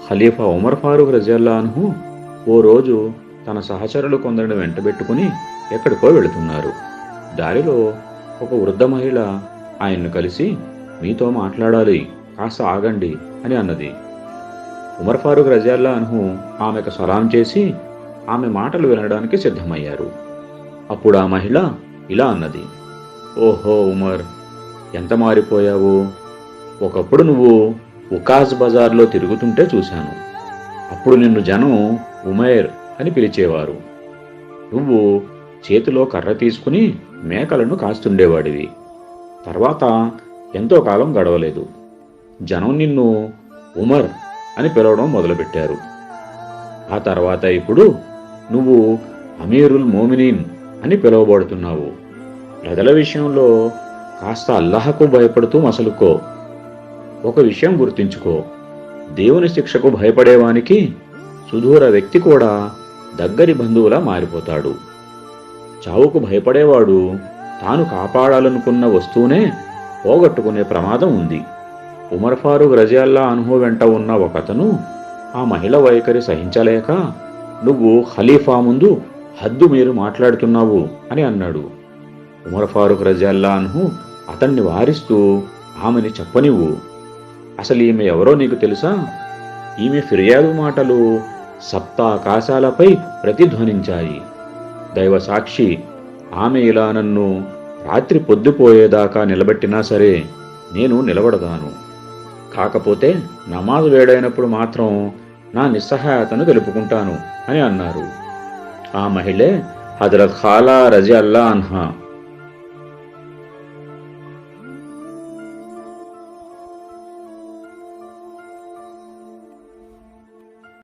ఖలీఫా ఉమర్ ఫారూక్ రజియల్లా అన్హు ఓ రోజు తన సహచరులు కొందరిని వెంటబెట్టుకుని ఎక్కడికో వెళుతున్నారు. దారిలో ఒక వృద్ధ మహిళ ఆయన్ను కలిసి, మీతో మాట్లాడాలి, కాస్త ఆగండి అని అన్నది. ఉమర్ ఫారూక్ రజియల్లా అన్హు ఆమెకు సలాం చేసి ఆమె మాటలు వినడానికి సిద్ధమయ్యారు. అప్పుడు ఆ మహిళ ఇలా అన్నది, ఓహో ఉమర్, ఎంత మారిపోయావు. ఒకప్పుడు నువ్వు ఉకాజ్ బజార్లో తిరుగుతుంటే చూశాను. అప్పుడు నిన్ను జనం ఉమైర్ అని పిలిచేవారు. నువ్వు చేతిలో కర్ర తీసుకుని మేకలను కాస్తుండేవాడివి. తర్వాత ఎంతో కాలం గడవలేదు, జనం నిన్ను ఉమర్ అని పిలవడం మొదలుపెట్టారు. ఆ తర్వాత ఇప్పుడు నువ్వు అమీరుల్ మోమినీన్ అని పిలువబడుతున్నావు. ప్రజల విషయంలో కాస్త అల్లాహకు భయపడుతూ మసలుకో. ఒక విషయం గుర్తుంచుకో, దేవుని శిక్షకు భయపడేవానికి సుదూర వ్యక్తి కూడా దగ్గరి బంధువులా మారిపోతాడు. చావుకు భయపడేవాడు తాను కాపాడాలనుకున్న వస్తువునే పోగొట్టుకునే ప్రమాదం ఉంది. ఉమర్ ఫారూక్ రజియల్లా అన్హు వెంట ఉన్న ఒకతను ఆ మహిళ వైఖరి సహించలేక, నువ్వు ఖలీఫా ముందు హద్దు మీరు మాట్లాడుతున్నావు అని అన్నాడు. ఉమర్ ఫారూక్ రజియల్లా అన్హు అతన్ని వారిస్తూ, ఆమెని చెప్పనివ్వు, అసలు ఈమె ఎవరో నీకు తెలుసా? ఈమె ఫిర్యాదు మాటలు సప్త ఆకాశాలపై ప్రతిధ్వనించాయి. దైవ సాక్షి, ఆమె ఇలా నన్ను రాత్రి పొద్దుపోయేదాకా నిలబెట్టినా సరే నేను నిలబడదాను. కాకపోతే నమాజ్ వేడైనప్పుడు మాత్రం నా నిస్సహాయతను తెలుపుకుంటాను అని అన్నారు. ఆ మహిళే హజరత్ ఖాలా రజియల్లా అన్హా.